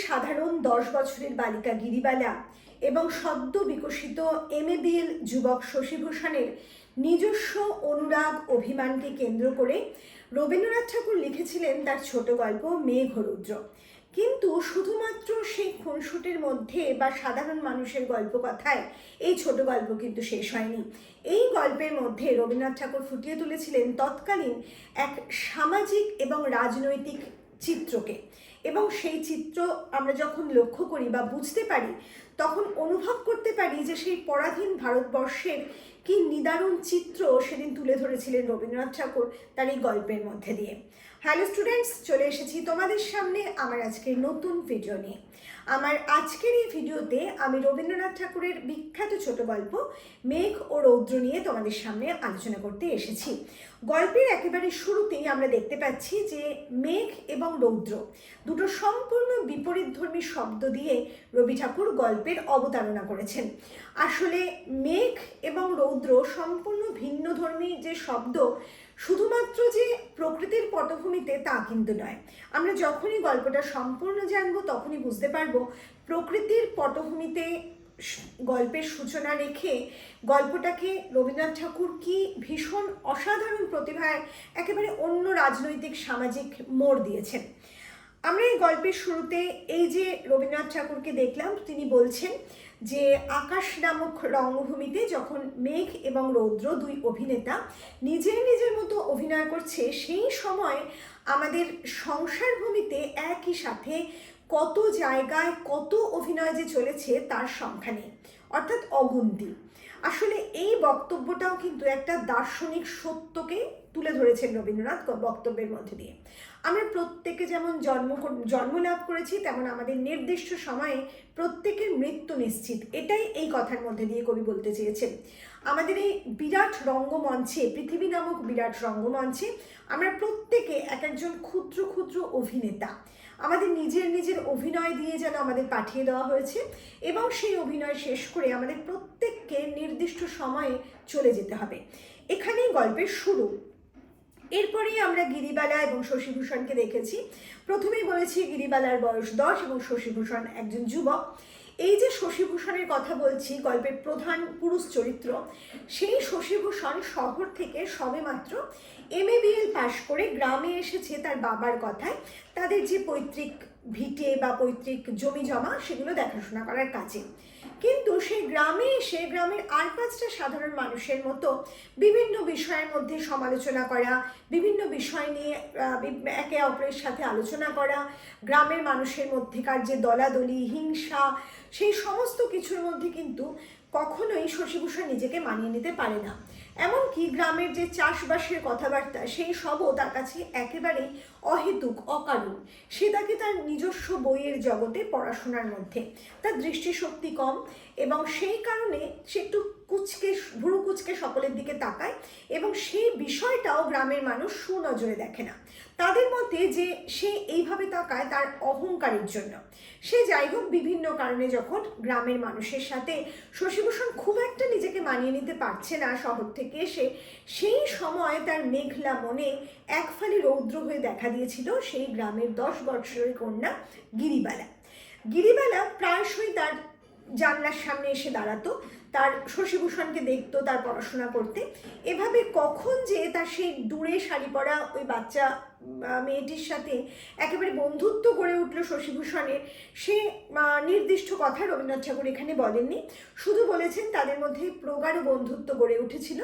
সাধারণ 10 বছরের বালিকা গিরিবালা এবং সদ্য বিকশিত MABL যুবক শশীভূষণের নিজস্ব অনুরাগ অভিমানকে কেন্দ্র করে রবীন্দ্রনাথ ঠাকুর লিখেছিলেন তার ছোট গল্প মেঘ ও রৌদ্র। কিন্তু শুধুমাত্র সেই খুনসুটির মধ্যে বা সাধারণ মানুষের গল্প কথায় এই ছোট গল্প কিন্তু শেষ হয়নি। এই গল্পের মধ্যে রবীন্দ্রনাথ ঠাকুর ফুটিয়ে তুলেছিলেন তৎকালীন এক সামাজিক এবং রাজনৈতিক চিত্রকে, এবং সেই চিত্র আমরা যখন লক্ষ্য করি বা বুঝতে পারি তখন অনুভব করতে পারি যে সেই পরাধীন ভারতবর্ষের কি নিদারুণ চিত্র সেদিন তুলে ধরেছিলেন রবীন্দ্রনাথ ঠাকুর তার এই গল্পের মধ্যে দিয়ে। হ্যালো স্টুডেন্টস, চলে এসেছি তোমাদের সামনে আমার আজকের নতুন ভিডিও নিয়ে। আমার আজকের এই ভিডিওতে আমি রবীন্দ্রনাথ ঠাকুরের বিখ্যাত ছোট গল্প মেঘ ও রৌদ্র নিয়ে তোমাদের সামনে আলোচনা করতে এসেছি। গল্পের একেবারে শুরুতেই আমরা দেখতে পাচ্ছি যে মেঘ এবং রৌদ্র দুটো সম্পূর্ণ বিপরীতধর্মী শব্দ দিয়ে রবি ঠাকুর গল্পের অবতারণা করেছেন। আসলে মেঘ এবং রৌদ্র সম্পূর্ণ ভিন্নধর্মী যে শব্দ, শুধুমাত্র যে প্রকৃতির পটভূমিতে তা কিন্তু নয়। আমরা যখনই গল্পটা সম্পূর্ণ জানবো তখনই বুঝতে পারবো প্রকৃতির পটভূমিতে গল্পের সূচনা রেখে গল্পটাকে রবীন্দ্রনাথ ঠাকুর কি ভীষণ অসাধারণ প্রতিভায় একেবারে অন্য রাজনৈতিক সামাজিক মোড় দিয়েছেন। আমরা এই গল্পের শুরুতে এই যে রবীন্দ্রনাথ ঠাকুরকে দেখলাম, তিনি বলছেন যে আকাশ নামক রঙ্গভূমিতে যখন মেঘ এবং রৌদ্র দুই অভিনেতা নিজের মতো অভিনয় করছে, সেই সময় আমাদের সংসার ভূমিতে একই সাথে কত জায়গায় কত অভিনয় যে চলেছে তার সংখ্যা নেই, অর্থাৎ অগুন্তি। আসলে এই বক্তব্যটাও কিন্তু একটা দার্শনিক সত্যকে তুলে ধরেছেন রবীন্দ্রনাথ বক্তব্যের মধ্যে দিয়ে। আমরা প্রত্যেকে যেমন জন্ম লাভ করেছি, তেমন আমাদের নির্দিষ্ট সময়ে প্রত্যেকের মৃত্যু নিশ্চিত, এটাই এই কথার মধ্যে দিয়ে কবি বলতে চেয়েছেন। আমাদের এই বিরাট রঙ্গমঞ্চে, পৃথিবী নামক বিরাট রঙ্গমঞ্চে আমরা প্রত্যেকে এক একজন ক্ষুদ্র ক্ষুদ্র অভিনেতা। আমাদের নিজের অভিনয় দিয়ে যেন আমাদের পাঠিয়ে দেওয়া হয়েছে, এবং সেই অভিনয় শেষ করে আমাদের প্রত্যেককে নির্দিষ্ট সময়ে চলে যেতে হবে। এখানেই গল্পের শুরু। এরপরেই আমরা গিরিবালা এবং শশীভূষণকে দেখেছি। প্রথমেই বলেছি গিরিবালার বয়স 10 এবং শশীভূষণ একজন যুবক। এই যে শশীভূষণের কথা বলছি, গল্পের প্রধান পুরুষ চরিত্র, সেই শশীভূষণ শহর থেকে সবেমাত্র MABL পাশ করে গ্রামে এসেছে তার বাবার কথায় তাদের যে পৈতৃক ভিটে বা পৈতৃক জমি জমা সেগুলো দেখাশোনা করার কাজে। কিন্তু সেই গ্রামে এসে গ্রামের আর 5টা সাধারণ মানুষের মতো বিভিন্ন বিষয়ের মধ্যে সমালোচনা করা, বিভিন্ন বিষয় নিয়ে একে অপরের সাথে আলোচনা করা, গ্রামের মানুষের মধ্যেকার যে দলাদলি, হিংসা, সেই সমস্ত কিছুর মধ্যে কিন্তু কখনোই শশীভূষণ নিজেকে মানিয়ে নিতে পারে না। এমনকি গ্রামের যে চাষবাসের কথাবার্তা, সেই সবও তার কাছে একেবারেই অহেতুক, অকারণ। সে তাকে তার নিজস্ব বইয়ের জগতে পড়াশোনার মধ্যে তার দৃষ্টিশক্তি কম, এবং সেই কারণে সে একটু ভুরু কুচকে সকলের দিকে তাকায়, এবং সেই বিষয়টাও গ্রামের মানুষ সুনজরে দেখে না। তাদের মতে যে সে এইভাবে তাকায় তার অহংকারের জন্য। সে যাই হোক, বিভিন্ন কারণে যখন গ্রামের মানুষের সাথে শশীভূষণ খুব একটা নিজেকে মানিয়ে নিতে পারছে না শহর থেকে এসে, সেই সময় তার মেঘলা মনে এক ফালি রৌদ্র হয়ে দেখা দিয়েছিল সেই গ্রামের 10 বছরের কন্যা গিরিবালা। গিরিবালা প্রায়শই তার জানলার সামনে এসে দাঁড়াতো, তার শশীভূষণকে দেখতো, তার পড়াশোনা করতে। এভাবে কখন যে তার সেই দূরে শাড়ি পরা ওই বাচ্চা মেয়েটির সাথে একেবারে বন্ধুত্ব গড়ে উঠলো শশীভূষণের, সে নির্দিষ্ট কথা রবীন্দ্রনাথ ঠাকুর এখানে বলেননি, শুধু বলেছেন তাদের মধ্যে প্রগাঢ় বন্ধুত্ব গড়ে উঠেছিল।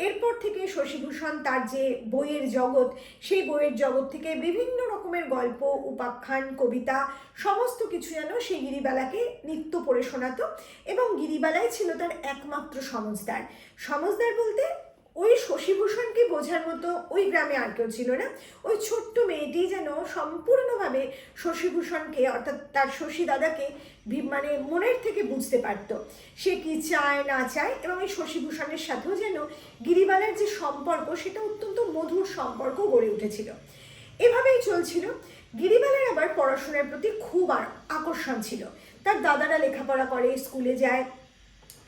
এরপর থেকে শশীভূষণ তার যে বইয়ের জগৎ, সেই বইয়ের জগৎ থেকে বিভিন্ন রকমের গল্প, উপাখ্যান, কবিতা সমস্ত কিছু যেন সেই গিরিবালাকে নিত্য পড়ে শোনাতো, এবং গিরিবালাই ছিল তার একমাত্র সমজদার বলতে ওই শশীভূষণকে বোঝার মতো ওই গ্রামে আর কেউ ছিল না। ওই ছোট্ট মেয়েটি যেন সম্পূর্ণভাবে শশীভূষণকে, অর্থাৎ তার শশী দাদাকে মানে মনের থেকে বুঝতে পারত, সে কি চায় না চায়, এবং এই শশীভূষণের সাথেও যেন গিরিবালার যে সম্পর্ক সেটা অত্যন্ত মধুর সম্পর্ক গড়ে উঠেছিল। এভাবেই চলছিল। গিরিবালার আবার পড়াশোনার প্রতি খুব আকর্ষণ ছিল। তার দাদারা লেখাপড়া করে, স্কুলে যায়,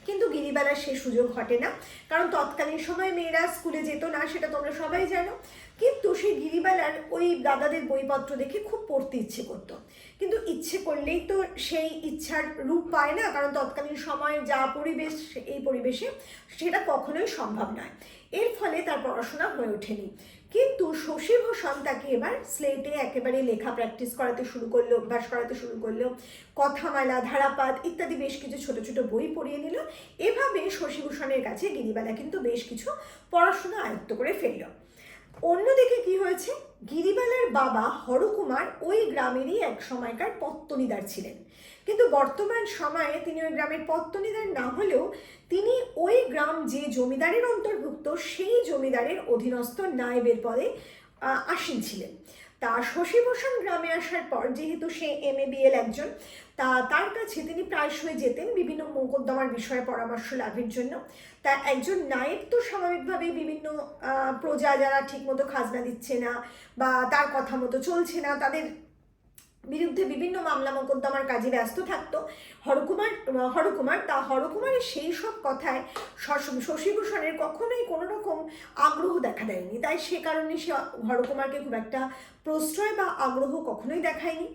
কিন্তু গিরিবালার সে সুযোগ ঘটে না, কারণ তৎকালীন সময় মেয়েরা স্কুলে যেত না, সেটা তোমরা সবাই জানো। কিন্তু সেই গিরিবালার ওই দাদাদের বইপত্র দেখে খুব পড়তে ইচ্ছে করতো, কিন্তু ইচ্ছে করলেই তো সেই ইচ্ছার রূপ পায় না, কারণ তৎকালীন সময়ে যা পরিবেশ, এই পরিবেশে সেটা কখনোই সম্ভব নয়। এর ফলে তার পড়াশোনা হয়ে ওঠেনি। কিন্তু শশীভূষণ তাকে এবার স্লেটে একেবারে লেখা প্র্যাকটিস করাতে শুরু করলো, অভ্যাস করাতে শুরু করলো, কথামালা, ধারাপাত ইত্যাদি বেশ কিছু ছোট ছোট বই পড়িয়ে নিল। এভাবে শশীভূষণের কাছে গিরিবালা কিন্তু বেশ কিছু পড়াশোনা আয়ত্ত করে ফেলল। অন্যদিকে কি হয়েছে, গিরিবালার বাবা হরকুমার ওই গ্রামেরই এক সময়কার পত্তনিদার ছিলেন, কিন্তু বর্তমান সময়ে তিনি ওই গ্রামের পত্তনিদার না হলেও তিনি ওই গ্রাম যে জমিদারের অন্তর্ভুক্ত সেই জমিদারের অধীনস্থ নায়েবের পদে আসীন ছিলেন। তা শশীভূষণ গ্রামে আসার পর যেহেতু সে MA-BL একজন, তার কাছে তিনি প্রায়শই যেতেন বিভিন্ন মোকদ্দমার বিষয়ে পরামর্শ লাভের জন্য। তা একজন নায়েব তো স্বাভাবিকভাবেই বিভিন্ন প্রজা যারা ঠিকমতো খাজনা দিচ্ছে না বা তার কথা মতো চলছে না, তাদের বিরুদ্ধে বিভিন্ন মামলা মোকদ্দমার কাজে ব্যস্ত থাকতো হরকুমারের সেই সব কথায় শশীভূষণের কখনোই কোনো রকম আগ্রহ দেখা দেয়নি। তাই সে কারণে সে হরকুমারকে খুব একটা প্রশ্রয় বা আগ্রহ কখনোই দেখায়নি।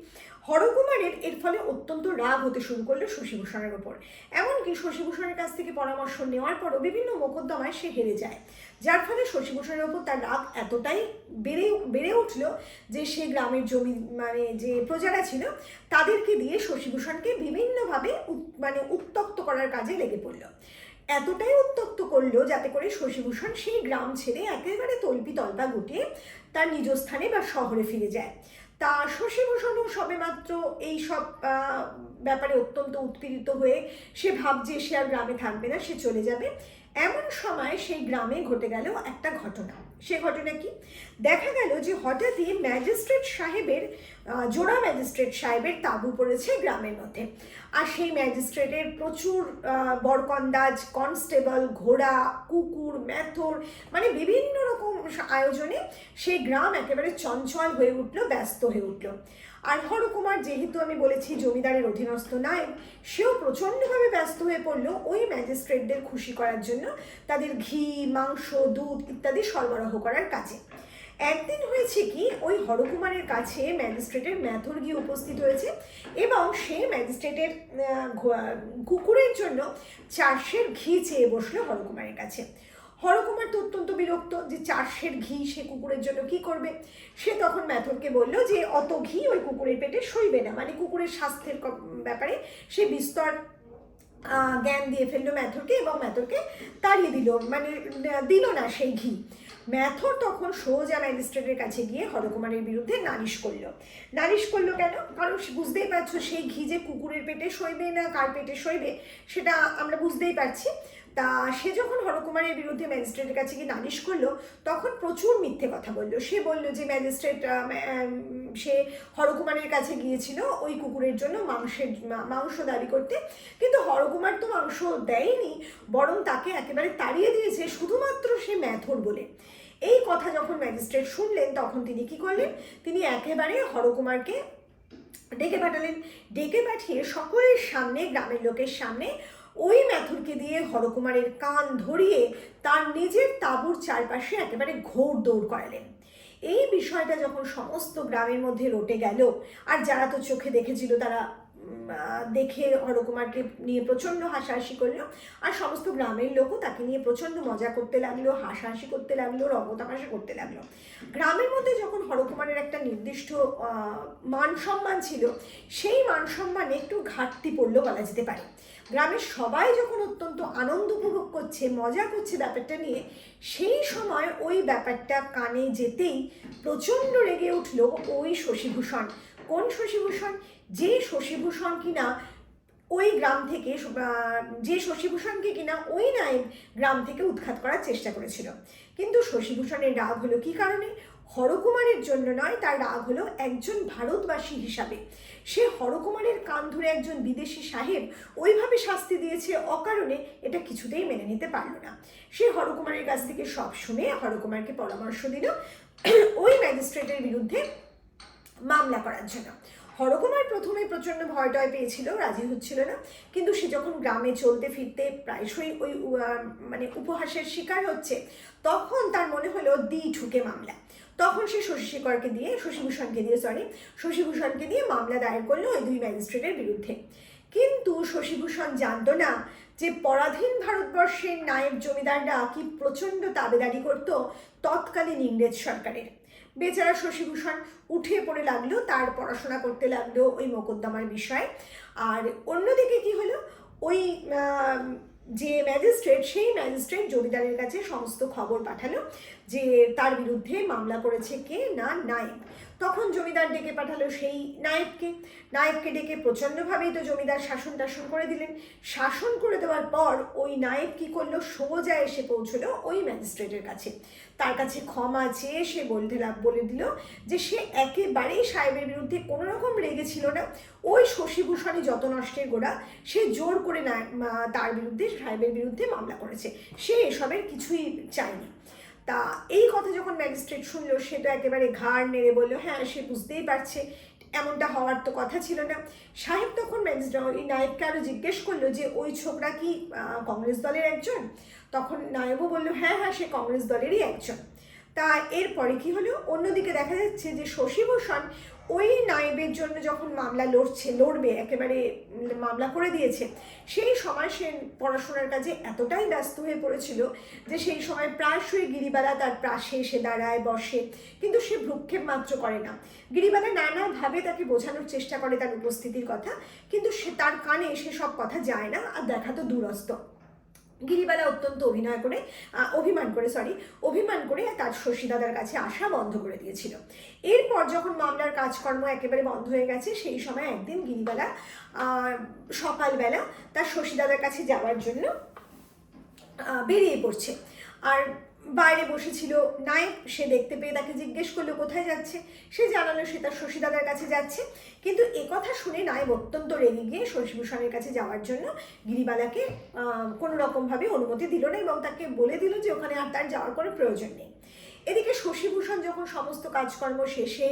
হরকুমারের এর ফলে অত্যন্ত রাগ হতে শুরু করলো শশীভূষণের ওপর। এমনকি শশীভূষণের কাছ থেকে পরামর্শ নেওয়ার পরও বিভিন্ন মোকদ্দমায় সে হেরে যায়, যার ফলে শশীভূষণের ওপর তার রাগ এতটাই বেড়ে উঠল যে সে গ্রামের যে প্রজারা ছিল তাদেরকে দিয়ে শশীভূষণকে বিভিন্নভাবে উত্ত্যক্ত করার কাজে লেগে পড়ল। এতটাই উত্ত্যক্ত করলো যাতে করে শশীভূষণ সেই গ্রাম ছেড়ে একেবারে তল্পা গুটিয়ে তার নিজ স্থানে বা শহরে ফিরে যায়। তা শশীভূষণও সবেমাত্র এই সব ব্যাপারে অত্যন্ত উৎপীড়িত হয়ে সে ভাবছে সে আর গ্রামে থাকবে না, সে চলে যাবে। এমন সময় সেই গ্রামে ঘটে গেল একটা ঘটনা। সে ঘটনা কি, দেখা গেল যে হঠাৎই জোড়া ম্যাজিস্ট্রেট সাহেবের তাঁবু পড়েছে গ্রামের মধ্যে। আর সেই ম্যাজিস্ট্রেটের প্রচুর বরকন্দাজ, কনস্টেবল, ঘোড়া, কুকুর, মেথর, বিভিন্ন রকম আয়োজনে সেই গ্রাম একেবারে চঞ্চল হয়ে উঠলো, ব্যস্ত হয়ে উঠলো। আর হরকুমার যেহেতু আমি বলেছি জমিদারের অধীনস্থ নায়েব, সেও প্রচণ্ডভাবে ব্যস্ত হয়ে পড়লো ওই ম্যাজিস্ট্রেটদের খুশি করার জন্য তাদের ঘি, মাংস, দুধ ইত্যাদি সরবরাহ করার কাজে। একদিন হয়েছে কি, ওই হরকুমারের কাছে ম্যাজিস্ট্রেটের মেথর গিয়ে উপস্থিত হয়েছে এবং সে ম্যাজিস্ট্রেটের কুকুরের জন্য 4 সের ঘি চেয়ে বসলো হরকুমারের কাছে। হরকুমার তো অত্যন্ত বিরক্ত যে 4 সের ঘি সে কুকুরের জন্য কি করবে। সে তখন মেথরকে বলল যে অত ঘি ওই কুকুরের পেটে সইবে না, কুকুরের স্বাস্থ্যের ব্যাপারে সে বিস্তর জ্ঞান দিয়ে ফেললো মেথরকে এবং মেথরকে তাড়িয়ে দিল, দিল না সেই ঘি। মেথর তখন সোজা ম্যাজিস্ট্রেটের কাছে গিয়ে হরকুমারের বিরুদ্ধে নালিশ করলো কেন, কারণ বুঝতেই পারছো সেই ঘি যে কুকুরের পেটে সইবে না কার পেটে সইবে সেটা আমরা বুঝতেই পারছি। তা সে যখন হরকুমারের বিরুদ্ধে ম্যাজিস্ট্রেটের কাছে গিয়ে নালিশ করলো তখন প্রচুর মিথ্যে কথা বললো। সে বলল যে সে হরকুমারের কাছে গিয়েছিল ওই কুকুরের জন্য মাংস দাবি করতে, কিন্তু হরকুমার তো মাংস দেয়নি, বরং তাকে একেবারে তাড়িয়ে দিয়েছে শুধুমাত্র সে মেথর বলে। এই কথা যখন ম্যাজিস্ট্রেট শুনলেন তখন তিনি কি করলেন, তিনি একেবারে হরকুমারকে ডেকে পাঠিয়ে সকলের সামনে, গ্রামের লোকের সামনে ওই মেথরকে দিয়ে হরকুমারের কান ধরিয়ে তার নিজের তাঁবুর চারপাশে একেবারে ঘোড়দৌড় করালেন। এই বিষয়টা যখন সমস্ত গ্রামের মধ্যে রটে গেল, আর যারা তো চোখে দেখেছিল তারা দেখে হরকুমারকে নিয়ে প্রচণ্ড হাসাহাসি করলো, আর সমস্ত গ্রামের লোকও তাকে নিয়ে প্রচণ্ড মজা করতে লাগলো, হাসাহাসি করতে লাগলো, রঙ্গতামাশা করতে লাগলো। গ্রামের মধ্যে যখন হরকুমারের একটা নির্দিষ্ট মান সম্মান ছিল, সেই মান সম্মানে একটু ঘাটতি পড়লো বলা যেতে পারে। গ্রামের সবাই যখন অত্যন্ত আনন্দ উপভোগ করছে, মজা করছে ব্যাপারটা নিয়ে, সেই সময় ওই ব্যাপারটা কানে যেতেই প্রচণ্ড রেগে উঠল ওই শশীভূষণ। কোন শশীভূষণ? যে শশীভূষণকে কিনা ওই নায়েব গ্রাম থেকে উৎখাত করার চেষ্টা করেছিল। কিন্তু শশীভূষণের রাগ হলো কি কারণে? হরকুমারের জন্য নয়, তার রাগ হলো একজন ভারতবাসী হিসাবে। সে হরকুমারের কান ধরে একজন বিদেশি সাহেব ওইভাবে শাস্তি দিয়েছে অকারণে, এটা কিছুতেই মেনে নিতে পারল না। সে হরকুমারের কাছ থেকে সব শুনে হরকুমারকে পরামর্শ দিল ওই ম্যাজিস্ট্রেটের বিরুদ্ধে মামলা করার জন্য। হরকুমার প্রথমে প্রচণ্ড ভয় টয় পেয়েছিল, রাজি হচ্ছিল না, কিন্তু সে যখন গ্রামে চলতে ফিরতে প্রায়শই ওই উপহাসের শিকার হচ্ছে, তখন তার মনে হলো ঠুকে মামলা। তখন সে শশীভূষণকে দিয়ে মামলা দায়ের করলো ওই দুই ম্যাজিস্ট্রেটের বিরুদ্ধে। কিন্তু শশীভূষণ জানতো না যে পরাধীন ভারতবর্ষের নায়েব জমিদাররা কি প্রচণ্ড তাবেদারি করতো তৎকালীন ইংরেজ সরকারের। বেচারা শশীভূষণ উঠে পড়ে লাগলো, তার পড়াশোনা করতে লাগলো ওই মোকদ্দমার বিষয়ে। আর অন্যদিকে কি হলো, ওই যে ম্যাজিস্ট্রেট, সেই ম্যাজিস্ট্রেট জমিদারের কাছে সমস্ত খবর পাঠালো যে তার বিরুদ্ধে মামলা করেছে কে না নায়েব। তখন জমিদার ডেকে পাঠালো সেই নায়েবকে ডেকে প্রচণ্ডভাবেই তো জমিদার শাসন করে দিলেন। শাসন করে দেওয়ার পর ওই নায়েব কি করলো, সোজা এসে পৌঁছলো ওই ম্যাজিস্ট্রেটের কাছে, তার কাছে ক্ষমা চেয়ে সে বলে দিল যে সে একেবারেই সাহেবের বিরুদ্ধে কোনো রকম রেগে ছিল না। ওই শশীভূষণই যত নষ্টের গোড়া, সে জোর করে তার বিরুদ্ধে, সাহেবের বিরুদ্ধে মামলা করেছে, সে এসবের কিছুই চায়নি। তা এই কথা যখন ম্যাজিস্ট্রেট শুনলো, সে তো একেবারে ঘাড় নেড়ে বললো হ্যাঁ সে বুঝতেই পারছে এমনটা হওয়ার তো কথা ছিল না। সাহেব তখন ওই নায়েবকে আরও জিজ্ঞেস করলো যে ওই ছোকরা কি কংগ্রেস দলের একজন? তখন নায়েবও বললো হ্যাঁ সে কংগ্রেস দলেরই একজন। তা এরপরে কি হলো, অন্যদিকে দেখা যাচ্ছে যে শশীভূষণ ওই নায়েবের জন্য যখন লড়বে একেবারে মামলা করে দিয়েছে, সেই সময় সে পড়াশোনার কাজে এতটাই ব্যস্ত হয়ে পড়েছিল যে সেই সময় প্রায়শই গিরিবালা তার পাশে এসে দাঁড়ায়, বসে, কিন্তু সে ভ্রুক্ষেপ মাত্র করে না। গিরিবালা নানাভাবে তাকে বোঝানোর চেষ্টা করে তার উপস্থিতির কথা, কিন্তু তার কানে সেসব কথা যায় না, আর দেখা তো দূরস্থ। গিরিবালা অত্যন্ত অভিমান করে তার শশীদাদার কাছে আসা বন্ধ করে দিয়েছিল। এরপর যখন মামলার কাজকর্ম একেবারে বন্ধ হয়ে গেছে, সেই সময় একদিন গিরিবালা সকালবেলা তার শশীদাদার কাছে যাওয়ার জন্য বেরিয়ে পড়ছে। আর বাইরে বসেছিল নায়েব, সে দেখতে পেয়ে তাকে জিজ্ঞেস করলো কোথায় যাচ্ছে। সে জানালো সে তার শশীদাদার কাছে যাচ্ছে। কিন্তু একথা শুনে নায়েব অত্যন্ত রেগে গিয়ে শশীভূষণের কাছে যাওয়ার জন্য গিরিবালাকে কোনো রকমভাবে অনুমতি দিল না, এবং তাকে বলে দিল যে ওখানে আর তার যাওয়ার কোনো প্রয়োজন নেই। এদিকে শশীভূষণ যখন সমস্ত কাজকর্ম শেষে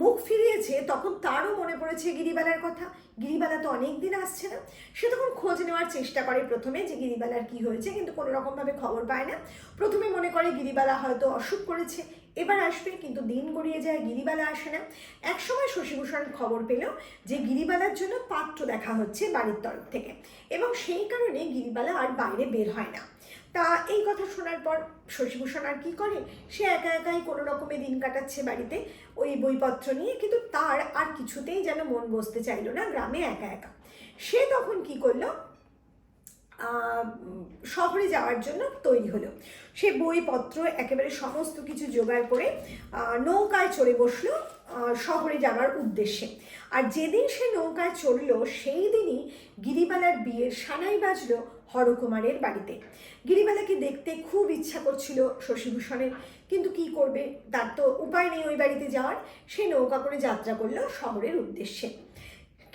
মুখ ফিরিয়েছে, তখন তারও মনে পড়েছে গিরিবালার কথা। গিরিবালা তো অনেক দিন আসছে না। সে তখন খোঁজ নেওয়ার চেষ্টা করে প্রথমে যে গিরিবালার কি হয়েছে, কিন্তু কোনো রকমভাবে খবর পায় না। প্রথমে মনে করে গিরিবালা হয়তো অসুখ করেছে, এবার আসবে, কিন্তু দিন গড়িয়ে যায়, গিরিবালা আসে না। একসময় শশীভূষণ খবর পেল যে গিরিবালার জন্য পাত্র দেখা হচ্ছে বাড়ির তরফ থেকে, এবং সেই কারণে গিরিবালা আর বাইরে বের হয় না। তা এই কথা শোনার পর শশীভূষণ আর কি করে, সে একাই কোনো রকমে দিন কাটাচ্ছে বাড়িতে ওই বইপত্র নিয়ে, কিন্তু তার আর কিছুতেই যেন মন বসতে চাইলো না গ্রামে একা। সে তখন কি করলো, শহরে যাওয়ার জন্য তৈরি হলো। সে বইপত্র একেবারে সমস্ত কিছু জোগাড় করে নৌকায় চড়ে বসলো শহরে যাওয়ার উদ্দেশ্যে। আর যেদিন সে নৌকায় চড়লো, সেই দিনই গিরিবালার বিয়ের সানাই বাজলো হরকুমারের বাড়িতে। গিরিবালাকে দেখতে খুব ইচ্ছা করছিল শশীভূষণের, কিন্তু কি করবে, তার তো উপায় নেই ওই বাড়িতে যাওয়ার। সে নৌকা করে যাত্রা করলো শহরের উদ্দেশ্যে।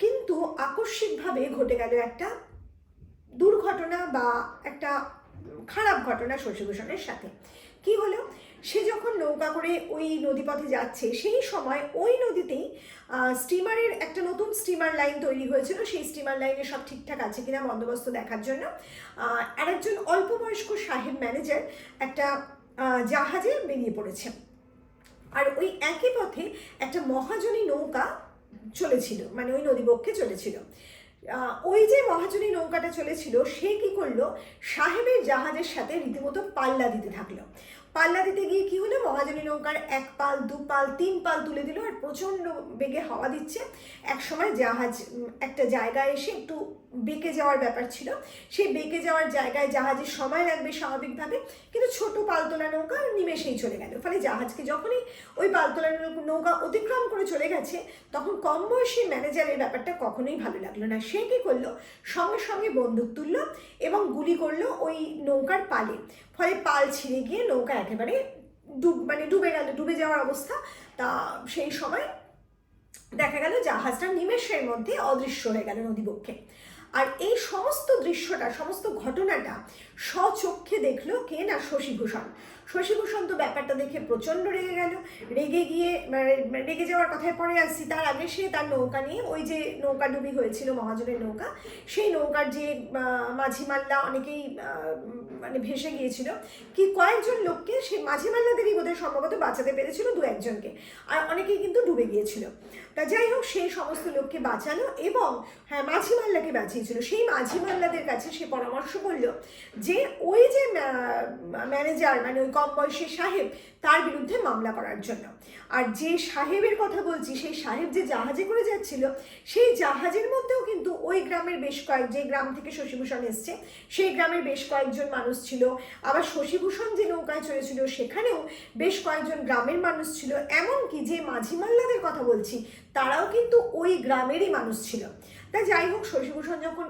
কিন্তু আকস্মিকভাবে ঘটে গেল একটা দুর্ঘটনা বা একটা খারাপ ঘটনা শশীভূষণের সাথে। কি হলো, সে যখন নৌকা করে ওই নদীপথে যাচ্ছে, সেই সময় ওই নদীতেই স্টিমারের একটা নতুন স্টিমার লাইন তৈরি হয়েছিল। সেই স্টিমার লাইনে সব ঠিকঠাক আছে কিনা বন্দোবস্ত দেখার জন্য আরেকজন অল্প বয়স্ক সাহেব ম্যানেজার একটা জাহাজে বেরিয়ে পড়েছে। আর ওই একই পথে একটা মহাজনী নৌকা চলেছিল, মানে ওই নদীবক্ষে চলেছিল। ওই যে মহাজনী নৌকাটা চলেছিল, সে কি করলো, সাহেবের জাহাজের সাথে রীতিমতো পাল্লা দিতে থাকলো। পাল্লা দিতে গিয়ে কি হলো, মহাজনী নৌকার 1 পাল 2 পাল 3 পাল তুলে দিল, আর প্রচণ্ড বেগে হাওয়া দিচ্ছে। একসময় জাহাজ একটা জায়গায় এসে একটু বেঁকে যাওয়ার ব্যাপার ছিল। সেই বেঁকে যাওয়ার জায়গায় জাহাজের সময় লাগবে স্বাভাবিকভাবে, কিন্তু ছোট পালতোলা নৌকা নিমেষেই চলে গেল। ফলে জাহাজকে যখনই ওই পালতোলা নৌকা অতিক্রম করে চলে গেছে, তখন কম বয়সী ম্যানেজারের ব্যাপারটা কখনোই ভালো লাগলো না। সে কী করলো, সঙ্গে সঙ্গে বন্দুক তুললো এবং গুলি করলো ওই নৌকার পালে। ফলে পাল ছিঁড়ে গিয়ে নৌকা একেবারে ডুবে যাওয়ার অবস্থা। তা সেই সময় দেখা গেল জাহাজটা নিমেষের মধ্যে অদৃশ্য হয়ে গেল নদীবক্ষে। আর এই সমস্ত দৃশ্যটা, সমস্ত ঘটনাটা স্বচক্ষে দেখলো কে না শশীভূষণ। শশীভূষণ তো ব্যাপারটা দেখে প্রচণ্ড রেগে গেল। রেগে গিয়ে রেগে যাওয়ার কথায় পরে আসছি, তার আগে সে তার নৌকা নিয়ে, ওই যে নৌকা ডুবি হয়েছিল মহাজনের নৌকা, সেই নৌকার যে মাঝি মাল্লা অনেকেই মানে ভেসে গিয়েছিল, কি কয়েকজন লোককে সে মাঝি মাল্লাদেরই বোধহয় সম্ভবত বাঁচাতে পেরেছিল, দু একজনকে, আর অনেকেই কিন্তু ডুবে গিয়েছিল। তা যাই হোক, সেই সমস্ত লোককে বাঁচালো এবং হ্যাঁ মাঝি মাল্লাকে বাঁচিয়েছিল। সেই মাঝি মাল্লাদের কাছে সে পরামর্শ করলো যে ওই যে ম্যানেজার, মানে ওই কম বয়সী সাহেব, তার বিরুদ্ধে মামলা করার জন্য। আর যে সাহেবের কথা বলছি, সেই সাহেব যে জাহাজে করে যাচ্ছিল, সেই জাহাজের মধ্যেও কিন্তু ওই গ্রামের বেশ যে গ্রাম থেকে শশীভূষণ এসছে, সেই গ্রামের বেশ কয়েকজন মানুষ ছিল। আবার শশীভূষণ যে নৌকায় চড়েছিল সেখানেও বেশ কয়েকজন গ্রামের মানুষ ছিল। এমনকি যে মাঝি মাল্লাদের কথা বলছি, তারাও কিন্তু ওই গ্রামেরই মানুষ ছিল। তা যাই হোক, শশীভূষণ যখন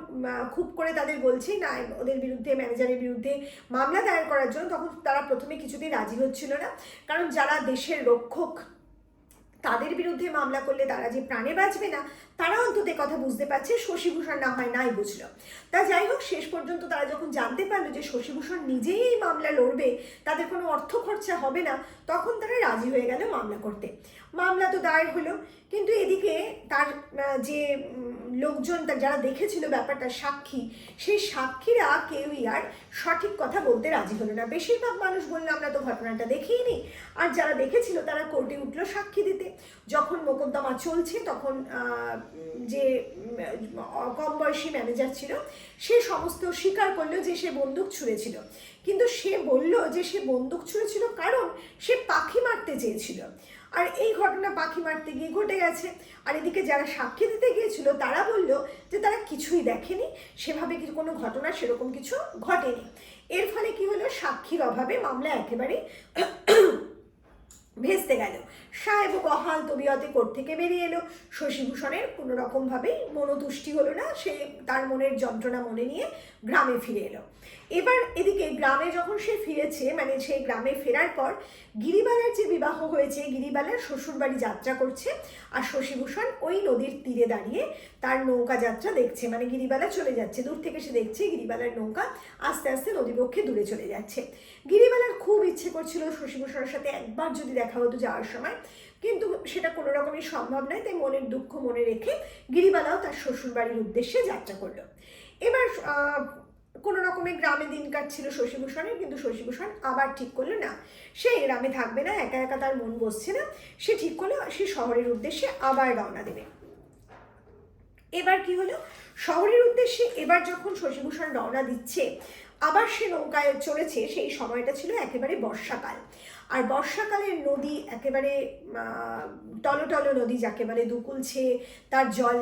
খুব করে তাদের বলছে না ওদের বিরুদ্ধে, ম্যানেজারের বিরুদ্ধে মামলা দায়ের করার জন্য, তখন তারা প্রথমে কিছুতেই রাজি হচ্ছিল না। কারণ যারা দেশের রক্ষক, তাদের বিরুদ্ধে মামলা করলে তারা যে প্রাণে বাঁচবে না, তারা অন্তত কথা বুঝতে পারছে, শশীভূষণ না হয় নাই বুঝলো। তা যাই হোক, শেষ পর্যন্ত তারা যখন জানতে পারলো যে শশীভূষণ নিজেই এই মামলা লড়বে, তাদের কোনো অর্থ খরচা হবে না, তখন তারা রাজি হয়ে গেল মামলা করতে। মামলা তো দায়ের হলো, কিন্তু এদিকে তার যে লোকজন, যারা দেখেছিল ব্যাপারটা, সাক্ষী, সেই সাক্ষীরা কেউই আর সঠিক কথা বলতে রাজি হলো না। বেশিরভাগ মানুষ বললো আমরা তো ঘটনাটা দেখিনি। আর যারা দেখেছিল তারা কোর্টে উঠলো সাক্ষী দিতে। যখন মোকদ্দমা চলছে, তখন যে কম বয়সী ম্যানেজার ছিল, সে সমস্ত স্বীকার করলো যে সে বন্দুক ছুঁড়েছিল। কিন্তু সে বলল যে সে বন্দুক ছুঁড়েছিল কারণ সে পাখি মারতে চেয়েছিল। আর এই ঘটনা পাখি মারতে গিয়ে ঘটে গেছে। আর এদিকে যারা সাক্ষী দিতে গিয়েছিল তারা বলল যে তারা কিছুই দেখেনি, সেভাবে কিছু কোনো ঘটনা সেরকম কিছু ঘটেনি। এর ফলে কি হলো, সাক্ষীর অভাবে মামলা একেবারে ভেস্তে গেল। সাহেব বহাল তবিয়তে কোর্ট থেকে বেরিয়ে এলো। শশীভূষণের কোনো রকমভাবেই মনোতুষ্টি হলো না, সে তার মনের যন্ত্রণা মনে নিয়ে গ্রামে ফিরে এলো। এবার এদিকে গ্রামে যখন সে ফিরেছে, মানে সেই গ্রামে ফেরার পর গিরিবালার যে বিবাহ হয়েছে, গিরিবালার শ্বশুরবাড়ি যাত্রা করছে, আর শশীভূষণ ওই নদীর তীরে দাঁড়িয়ে তার নৌকা যাত্রা দেখছে। মানে গিরিবালা চলে যাচ্ছে, দূর থেকে সে দেখছে গিরিবালার নৌকা আস্তে আস্তে নদীবক্ষে দূরে চলে যাচ্ছে। গিরিবালার খুব ইচ্ছে করছিল শশীভূষণের সাথে একবার যদি দেখা হতো যাওয়ার সময়, কিন্তু সেটা কোনো রকমই সম্ভব নয়। তাই মনের দুঃখ মনে রেখে গিরিবালাও তার শ্বশুরবাড়ির উদ্দেশ্যে যাত্রা করলো। এবার কোনো রকমে গ্রামে দিন কাটছিল শশীভূষণের, কিন্তু শশীভূষণ আবার ঠিক করলো না, সে গ্রামে থাকবে না, একা একা তার মন বসছে না। সে ঠিক করলো সে শহরের উদ্দেশ্যে আবার রওনা দেবে। এবার কি হলো, শহরের উদ্দেশ্যে এবার যখন শশীভূষণ রওনা দিচ্ছে, আবার সে নৌকায় চড়েছে, সেই সময়টা ছিল একেবারে বর্ষাকাল। আর বর্ষাকালের নদী একেবারে টলটল নদী যাকে বলে, দুকুলছে, তার জল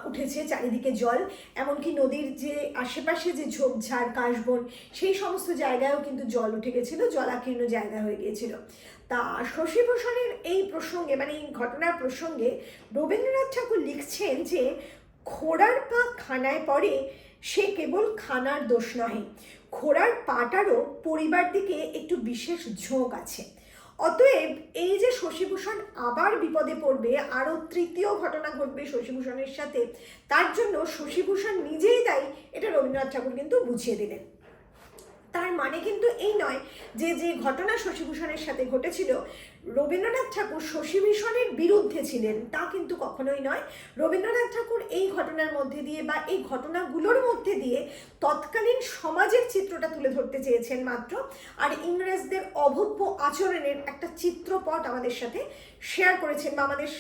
উঠেছে, চারিদিকে জল। এমনকি নদীর যে আশেপাশে যে ঝোপঝাড়, কাশবন, সেই সমস্ত জায়গায়ও কিন্তু জল উঠে গেছিলো, জলাকীর্ণ জায়গা হয়ে গিয়েছিল। তা শশীভূষণের এই প্রসঙ্গে, মানে এই ঘটনার প্রসঙ্গে রবীন্দ্রনাথ ঠাকুর লিখছেন যে ঘোড়ার পা খানায় পড়ে, সে কেবল খানার দোষ নহে, ঘোড়ার পাটারও পরিবার দিকে একটু বিশেষ ঝোঁক আছে। অতএব এই যে শশীভূষণ আবার বিপদে পড়বে, আরও তৃতীয় ঘটনা ঘটবে শশীভূষণের সাথে, তার জন্য শশীভূষণ নিজেই দায়ী, এটা রবীন্দ্রনাথ ঠাকুর কিন্তু বুঝিয়ে দিলেন। তার মানে কিন্তু এই নয় যে যে ঘটনা শশীভূষণের সাথে ঘটেছিল রবীন্দ্রনাথ ঠাকুর শশীভূষণের বিরুদ্ধে ছিলেন, তা কিন্তু কখনোই নয়। রবীন্দ্রনাথ ঠাকুর এই ঘটনার মধ্যে দিয়ে বা এই ঘটনাগুলোর মধ্যে দিয়ে তৎকালীন সমাজের চিত্রটা তুলে ধরতে চেয়েছেন মাত্র, আর ইংরেজদের অভব্য আচরণের একটা চিত্রপট আমাদের সাথে শেয়ার করেছেন বা আমাদের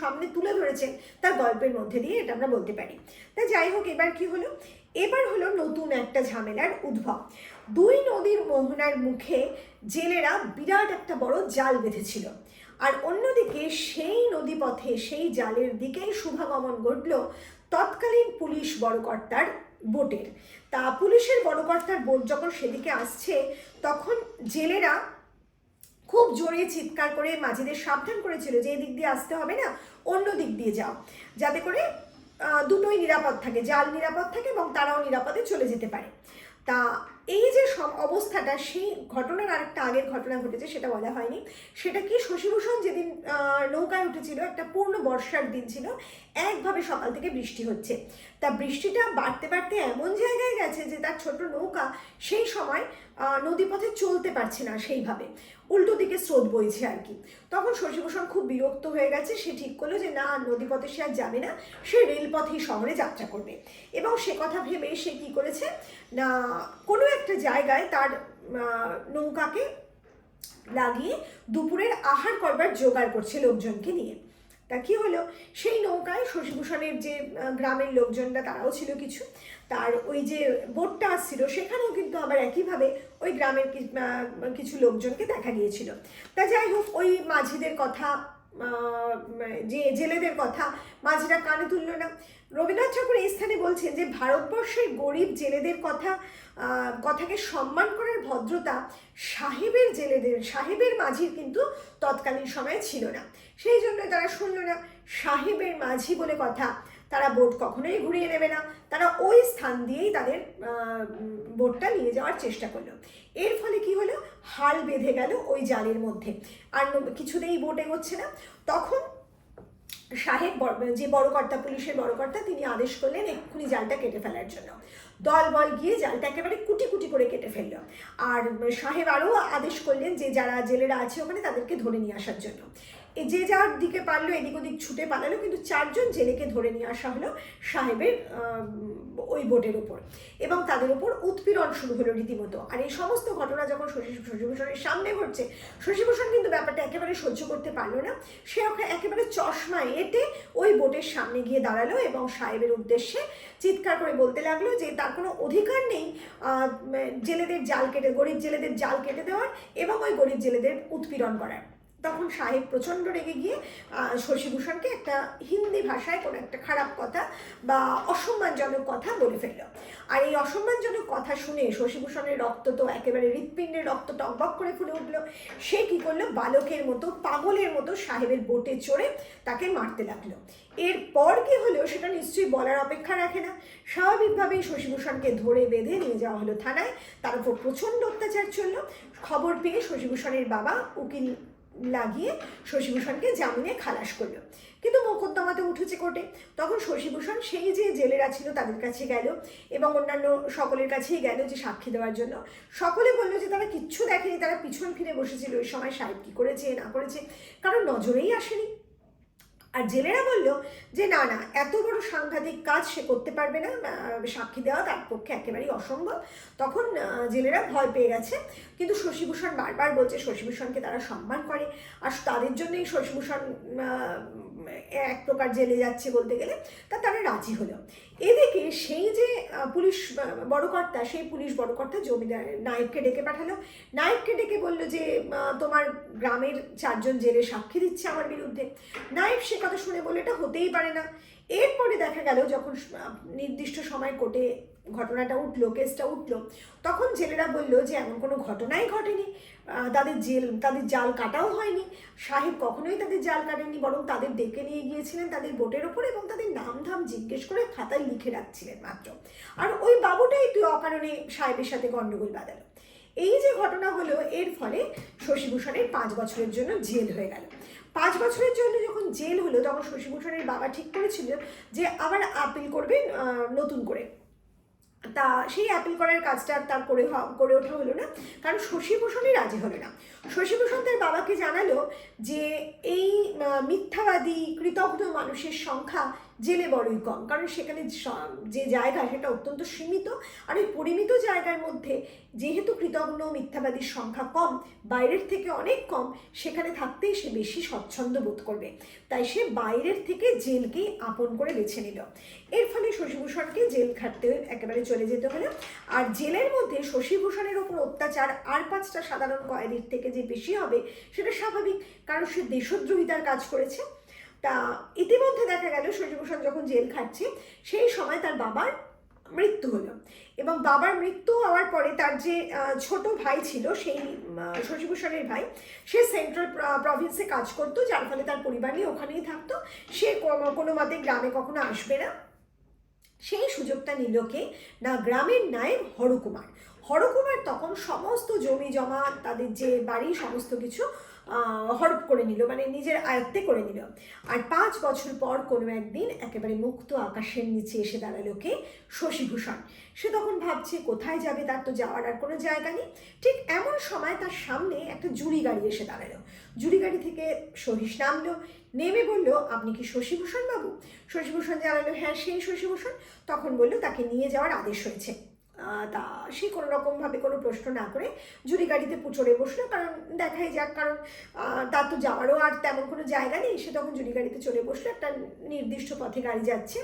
সামনে তুলে ধরেছেন তার গল্পের মধ্যে দিয়ে, এটা আমরা বলতে পারি। তা যাই হোক, এবার কি হলো, এবার হলো নতুন একটা ঝামেলার উদ্ভব। দুই নদীর মোহনার মুখে জেলেরা বিরাট একটা বড় জাল বেঁধেছিল, আর অন্যদিকে সেই নদীপথে সেই জালের দিকেই শুভাগমন ঘটল তৎকালীন পুলিশ বড়কর্তার বোটের। তা পুলিশের বড়কর্তার বোট যখন সেদিকে আসছে, তখন জেলেরা খুব জোরে চিৎকার করে মাঝিদের সাবধান করেছিল যে এই দিক দিয়ে আসতে হবে না, অন্য দিক দিয়ে যাও, যাতে করে দুটোই নিরাপদ থাকে, জাল নিরাপদ থাকে এবং তারাও নিরাপদে চলে যেতে পারে। তা এই যে অবস্থাটা, সেই ঘটনার আরেকটা আগের ঘটনা ঘটেছে, সেটা বলা হয়নি। সেটা কি, শশীভূষণ যেদিন নৌকায় উঠেছিল, একটা পূর্ণ বর্ষার দিন ছিল, একভাবে সকাল থেকে বৃষ্টি হচ্ছে। তা বৃষ্টিটা বাড়তে বাড়তে এমন জায়গায় গেছে যে তার ছোট নৌকা সেই সময় নদীপথে চলতে পারছে না সেইভাবে, উল্টো দিকে স্রোত বইছে আর কি। তখন শশীভূষণ খুব বিরক্ত হয়ে গেছে, সে ঠিক করলো যে না, নদীপথে সে আর যাবে না, সে রেলপথেই শহরে যাত্রা করবে। এবং সে কথা ভেবে সে কী করেছে না, কোনো একটা জায়গায় তার নৌকাকে লাগিয়ে দুপুরের আহার করবার জোগাড় করছে লোকজনকে নিয়ে। তা কি হলো, সেই নৌকায় শশীভূষণের যে গ্রামের লোকজনরা তারাও ছিল কিছু, তার ওই যে বোটটা আসছিল সেখানেও কিন্তু আবার একইভাবে ওই গ্রামের কিছু লোকজনকে দেখা গিয়েছিল। তা যাই হোক, ওই মাঝিদের কথা, যে জেলেদের কথা মাঝিরা কানে তুলল না। রবীন্দ্রনাথ ঠাকুর এই স্থানে বলছেন যে ভারতবর্ষের গরিব জেলেদের কথাকে সম্মান করার ভদ্রতা সাহেবের মাঝির কিন্তু তৎকালীন সময়ে ছিল না। সেই জন্য তারা শুনল না, সাহেবের মাঝি বলে কথা, তারা বোট কখনোই ঘুরিয়ে নেবে না, তারা ওই স্থান দিয়েই তাদের বোটটা নিয়ে যাওয়ার চেষ্টা করলো। এর ফলে কি হলো, হাল বেঁধে গেল ওই জালের মধ্যে, আর কিছুতেই বোট এগোচ্ছে না। তখন সাহেব, যে বড় কর্তা, পুলিশের বড় কর্তা, তিনি আদেশ করলেন এক্ষুনি জালটা কেটে ফেলার জন্য। দল বল গিয়ে জালটা একেবারে কুটি কুটি করে কেটে ফেললো। আর সাহেব আরও আদেশ করলেন যে যারা জেলেরা আছে ওখানে তাদেরকে ধরে নিয়ে আসার জন্য। যে যার দিকে পারলো এদিক ওদিক ছুটে পালালো, কিন্তু 4 জন জেলেকে ধরে নিয়ে আসা হলো সাহেবের ওই বোটের ওপর, এবং তাদের ওপর উৎপীড়ন শুরু হলো রীতিমতো। আর এই সমস্ত ঘটনা যখন শশীভূষণের সামনে ঘটছে, শশীভূষণ কিন্তু ব্যাপারটা একেবারে সহ্য করতে পারলো না। সে একেবারে চশমা এঁটে ওই বোটের সামনে গিয়ে দাঁড়ালো এবং সাহেবের উদ্দেশ্যে চিৎকার করে বলতে লাগলো যে তার কোনো অধিকার নেই জেলেদের জাল কেটে, গরিব জেলেদের জাল কেটে দেওয়ার এবং ওই গরিব জেলেদের উৎপীড়ন করার। তখন সাহেব প্রচণ্ড রেগে গিয়ে শশীভূষণকে একটা হিন্দি ভাষায় কোনো একটা খারাপ কথা বা অসম্মানজনক কথা বলে ফেলল। আর এই অসম্মানজনক কথা শুনে শশীভূষণের রক্ত তো একেবারে হৃৎপিণ্ডের রক্ত টকবক করে ফুলে উঠল। সে কী করলো, বালকের মতো, পাগলের মতো সাহেবের বোটে চড়ে তাকে মারতে লাগলো। এরপর কি হলো সেটা নিশ্চয়ই বলার অপেক্ষা রাখে না। স্বাভাবিকভাবেই শশীভূষণকে ধরে বেঁধে নিয়ে যাওয়া হলো থানায়। তার উপর প্রচণ্ড অত্যাচার চলল। খবর পেয়ে শশীভূষণের বাবা উকিল লাগিয়ে শশীভূষণকে জামিনে খালাস করলো, কিন্তু মোকদ্দমাতে উঠেছে কোর্টে। তখন শশীভূষণ সেই যে জেলেরা ছিল তাদের কাছে গেল এবং অন্যান্য সকলের কাছেই গেল যে সাক্ষী দেওয়ার জন্য। সকলে বললো যে তারা কিচ্ছু দেখেনি, তারা পিছন ফিরে বসেছিল ওই সময় সাহেব কী করেছে না করেছে কারণ নজরেই আসেনি। আর জেলেরা বলল যে না না, এত বড় সাংঘাতিক কাজ সে করতে পারবে না, সাক্ষী দেওয়া তার পক্ষে একেবারেই অসম্ভব। তখন জেলেরা ভয় পেয়ে গেছে, কিন্তু শশীভূষণ বারবার বলছে শশীভূষণকে তারা সম্মান করে, আর তাদের জন্যই শশীভূষণ এক প্রকার জেলে যাচ্ছে বলতে গেলে, তারা রাজি হলো। এদিকে সেই যে পুলিশ বড়কর্তা, সেই পুলিশ বড়কর্তা জমিদার নায়েবকে ডেকে পাঠালো। নায়েবকে ডেকে বললো যে তোমার গ্রামের 4 জন জেলে সাক্ষী দিচ্ছে আমার বিরুদ্ধে। নায়েব সে কথা শুনে বলে এটা হতেই পারে না। এরপরে দেখা গেল যখন নির্দিষ্ট সময় কোর্টে ঘটনাটা উঠলো, কেসটা উঠলো, তখন জেলেরা বলল যে এমন কোনো ঘটনাই ঘটেনি, তাদের জাল কাটাও হয়নি, সাহেব কখনোই তাদের জাল কাটেননি, বরং তাদের ডেকে নিয়ে গিয়েছিলেন তাদের বোটের ওপর এবং তাদের নাম ধাম জিজ্ঞেস করে খাতায় লিখে রাখছিলেন মাত্র। আর ওই বাবুটাই তুই অকারণে সাহেবের সাথে গণ্ডগোল বাঁধালো। এই যে ঘটনা হলো, এর ফলে শশীভূষণের 5 বছরের জন্য জেল হয়ে গেল। 5 বছরের জন্য যখন জেল হলো তখন শশীভূষণের বাবা ঠিক করেছিল যে আবার আপিল করবেন নতুন করে। তা সেই আপিল করার কাজটা তার করে ওঠা হলো না, কারণ শশীভূষণই রাজি হলো না। শশীভূষণ তার বাবাকে জানালো যে এই মিথ্যাবাদী কৃতজ্ঞ মানুষের সংখ্যা জেলে বড়ই কম, কারণ সেখানে যে জায়গা সেটা অত্যন্ত সীমিত, আর ওই পরিমিত জায়গার মধ্যে যেহেতু কৃতজ্ঞ মিথ্যাবাদীর সংখ্যা কম, বাইরের থেকে অনেক কম, সেখানে থাকতেই সে বেশি স্বচ্ছন্দ বোধ করবে। তাই সে বাইরের থেকে জেলকেই আপন করে বেছে নিল। এর ফলে শশীভূষণকে জেল খাটতে একেবারে চলে যেতে হলো। আর জেলের মধ্যে শশীভূষণের ওপর অত্যাচার আর 5টা সাধারণ কয়েদির থেকে যে বেশি হবে সেটা স্বাভাবিক, কারণ সে দেশদ্রোহিতার কাজ করেছে। তা ইতিমধ্যে দেখা গেল শশীভূষণ যখন জেল খাটছে সেই সময় তার বাবার মৃত্যু হলো, এবং বাবার মৃত্যু হওয়ার পরে তার যে ছোট ভাই ছিল, সেই শশীভূষণের ভাই, সে সেন্ট্রাল প্রভিন্সে কাজ করতো, যার ফলে তার পরিবার নিয়ে ওখানেই থাকতো, সে কোনো মতে গ্রামে কখনো আসবে না। সেই সুযোগটা নিল কে না, গ্রামের নায়েব হরকুমার। হরকুমার তখন সমস্ত জমি জমা, তাদের যে বাড়ি, সমস্ত কিছু হড়প করে নিল, মানে নিজের আয়ত্তে করে নিল। আর 5 বছর পর কোনো একদিন একেবারে মুক্ত আকাশের নিচে এসে দাঁড়ালো কে? শশীভূষণ। সে তখন ভাবছে কোথায় যাবে, তার তো যাওয়ার আর কোনো জায়গা নেই। ঠিক এমন সময় তার সামনে একটা জুড়ি গাড়ি এসে দাঁড়ালো। জুড়ি গাড়ি থেকে সহিস নামলো, নেমে বলল, আপনি কি শশীভূষণ বাবু? শশীভূষণ জানালো, হ্যাঁ সেই শশীভূষণ। তখন বলল তাকে নিয়ে যাওয়ার আদেশ হয়েছে। তা সে কোনো রকমভাবে কোনো প্রশ্ন না করে জুড়ি গাড়িতে চড়ে বসলো, কারণ দেখাই যাক, কারণ তার তো যাওয়ারও আর তেমন কোনো জায়গা নেই। সে তখন জুড়ি গাড়িতে চড়ে বসলো, একটা নির্দিষ্ট পথে গাড়ি যাচ্ছে,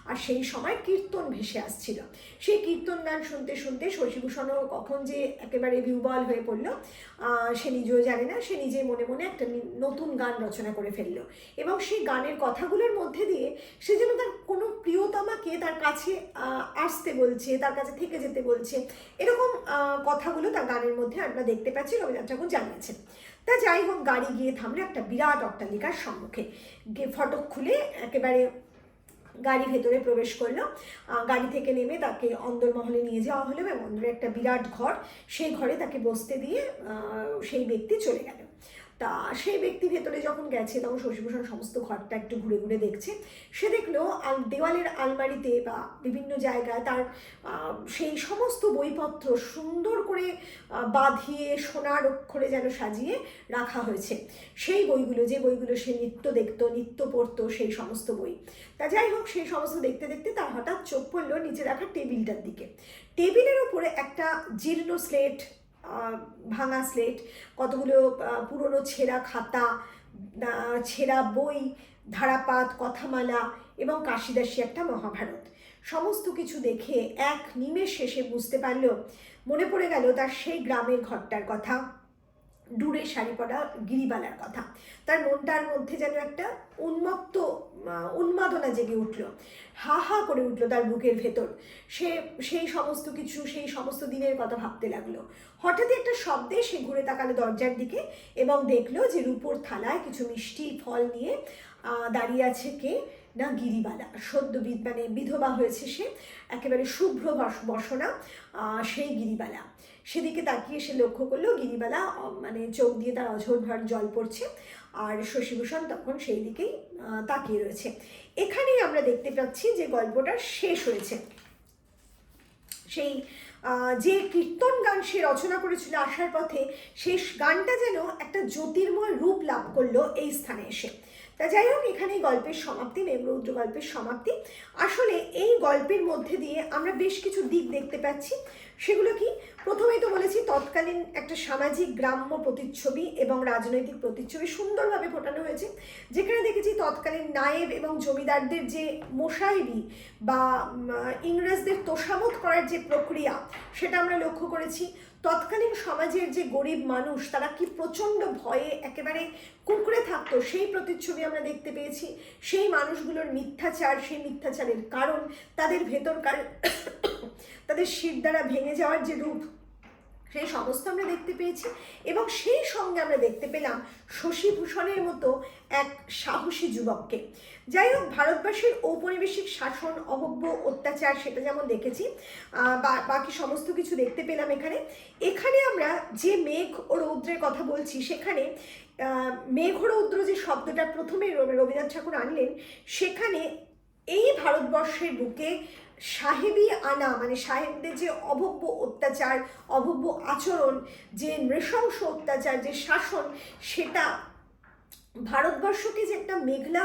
আর সেই সময় কীর্তন ভেসে আসছিল। সেই কীর্তন গান শুনতে শুনতে শশীভূষণও কখন যে একেবারে বিহ্বল হয়ে পড়লো সে নিজেও জানে না। সে নিজে মনে মনে একটা নতুন গান রচনা করে ফেললো, এবং সেই গানের কথাগুলোর মধ্যে দিয়ে সে যেন তার কোনো প্রিয়তমাকে তার কাছে আসতে বলছে, তার কাছে থেকে যেতে বলছে। এরকম কথাগুলো তার গানের মধ্যে আমরা দেখতে পাচ্ছি, রবীন্দ্রনাথ ঠাকুর জানিয়েছেন। তা যাই হোক, গাড়ি গিয়ে থামলো একটা বিরাট অট্টালিকার সম্মুখে। ফটক খুলে একেবারে গাড়ি ভেতরে প্রবেশ করলো। গাড়ি থেকে নেমে তাকে অন্দরমহলে নিয়ে যাওয়া হলো, এবং অন্দরে একটা বিরাট ঘর, সেই ঘরে তাকে বসতে দিয়ে সেই ব্যক্তি চলে গেল। তা সেই ব্যক্তি ভেতরে যখন গেছে, তখন শশীভূষণ সমস্ত ঘরটা একটু ঘুরে ঘুরে দেখছে। সে দেখলো দেওয়ালের আলমারিতে বা বিভিন্ন জায়গায় তার সেই সমস্ত বইপত্র সুন্দর করে বাঁধিয়ে সোনার অক্ষরে যেন সাজিয়ে রাখা হয়েছে। সেই বইগুলো, যে বইগুলো সে নিত্য দেখতো, নিত্য পড়তো, সেই সমস্ত বই। তা যাই হোক, সেই সমস্ত দেখতে দেখতে তার হঠাৎ চোখ পড়লো নিচে রাখা টেবিলটার দিকে। টেবিলের ওপরে একটা জীর্ণ স্লেট, ভাঙা স্লেট, কতগুলো পুরনো ছেঁড়া খাতা, ছেঁড়া বই, ধারাপাত, কথামালা এবং কাশিদাসী একটা মহাভারত। সমস্ত কিছু দেখে এক নিমেষে সে বুঝতে পারল, মনে পড়ে গেল তার সেই গ্রামের ঘরটার কথা, ডুরে শাড়ি পরা গিরিবালার কথা। তার মনটার মধ্যে যেন একটা উন্মাদনা জেগে উঠল, হা হা করে উঠল তার বুকের ভেতর। সে সেই সমস্ত কিছু, সেই সমস্ত দিনের কথা ভাবতে লাগলো। হঠাৎই একটা শব্দে সে ঘুরে তাকালো দরজার দিকে, এবং দেখলো যে রূপোর থালায় কিছু মিষ্টি ফল নিয়ে দাঁড়িয়ে আছে কে না? গিরিবালা। সদ্যবিদ, মানে বিধবা হয়েছে সে, একেবারে শুভ্র বসনা সেই গিরিবালা। সেদিকে তাকিয়ে সে লক্ষ্য করলো গিরিবালা মানে চোখ দিয়ে তার অঝোর ভর জল পড়ছে, আর শশীভূষণ তখন সেই দিকেই তাকিয়ে রয়েছে। এখানেই আমরা দেখতে পাচ্ছি যে গল্পটা শেষ হয়েছে। সেই যে কীর্তন গান সে রচনা করেছিল আসার পথে, শেষ গানটা যেন একটা জ্যোতির্ময় রূপ লাভ করলো এই স্থানে এসে। তা যাই হোক, এখানেই গল্পের সমাপ্তি, মেঘরৌদ্র গল্পের সমাপ্তি। আসলে এই গল্পের মধ্যে দিয়ে আমরা বেশ কিছু দিক দেখতে পাচ্ছি। সেগুলো কি? প্রথমেই তো বলেছি, তৎকালীন একটা সামাজিক গ্রাম্য প্রতিচ্ছবি এবং রাজনৈতিক প্রতিচ্ছবি সুন্দরভাবে ফোটানো হয়েছে, যেখানে দেখেছি তৎকালীন নায়েব এবং জমিদারদের যে মোসাহেবি বা ইংরেজদের তোষামত করার যে প্রক্রিয়া, সেটা আমরা লক্ষ্য করেছি। তৎকালীন সমাজের যে গরিব মানুষ, তারা কি প্রচণ্ড ভয়ে একেবারে কুঁকড়ে থাকতো, সেই প্রতিচ্ছবি আমরা দেখতে পেয়েছি। সেই মানুষগুলোর মিথ্যাচার, সেই মিথ্যাচারের কারণ, তাদের ভেতরকার তাদের শির দ্বারা ভেঙে যাওয়ার যে রূপ, সেই সমস্ত আমরা দেখতে পেয়েছি। এবং সেই সঙ্গে আমরা দেখতে পেলাম শশীভূষণের মতো এক সাহসী যুবককে। যাই হোক, ভারতবর্ষের ঔপনিবেশিক শাসন, অভব্য অত্যাচার, সেটা যেমন দেখেছি, বাকি সমস্ত কিছু দেখতে পেলাম এখানে। এখানে আমরা যে মেঘ ও রৌদ্রের কথা বলছি, সেখানে মেঘ রৌদ্র যে শব্দটা প্রথমে রবীন্দ্রনাথ ঠাকুর আনলেন, সেখানে এই ভারতবর্ষের বুকে সাহেবি আনা, মানে সাহেবদের যে অভব্য অত্যাচার, অভব্য আচরণ, যে নৃশংস অত্যাচার, যে শাসন, সেটা ভারতবর্ষকে যে একটা মেঘলা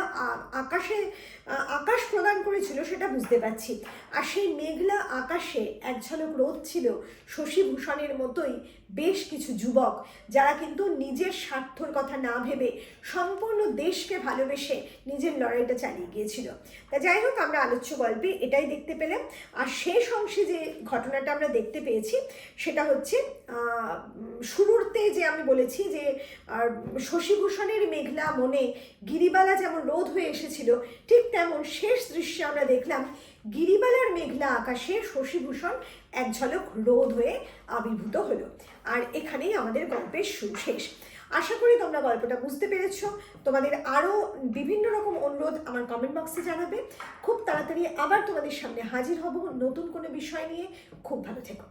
আকাশ প্রদান করেছিল, সেটা বুঝতে পারছি। আর সেই মেঘলা আকাশে এক ঝলক রোদ ছিল শশীভূষণের মতোই বেশ কিছু যুবক, যারা কিন্তু নিজের স্বার্থর কথা না ভেবে সম্পূর্ণ দেশকে ভালোবেসে নিজের লড়াইটা চালিয়ে গিয়েছিল। তা যাই হোক, আমরা আলোচ্য গল্পে এটাই দেখতে পেলাম। আর শেষ অংশে যে ঘটনাটা আমরা দেখতে পেয়েছি, সেটা হচ্ছে শুরুতে যে আমি বলেছি যে শশীভূষণের মেঘলা মনে গিরিবালা যেমন রোদ হয়ে এসেছিল, ঠিক তেমন শেষ দৃশ্যে আমরা দেখলাম গিরিবালার মেঘলা আকাশে শশীভূষণ এক ঝলক রোদ হয়ে আবির্ভূত হলো। আর এখানেই আমাদের গল্পের শেষ। আশা করি তোমরা গল্পটা বুঝতে পেরেছো। তোমাদের আরও বিভিন্ন রকম অনুরোধ আমার কমেন্ট বক্সে জানাবে। খুব তাড়াতাড়ি আবার তোমাদের সামনে হাজির হব নতুন কোনো বিষয় নিয়ে। খুব ভালো থেকো।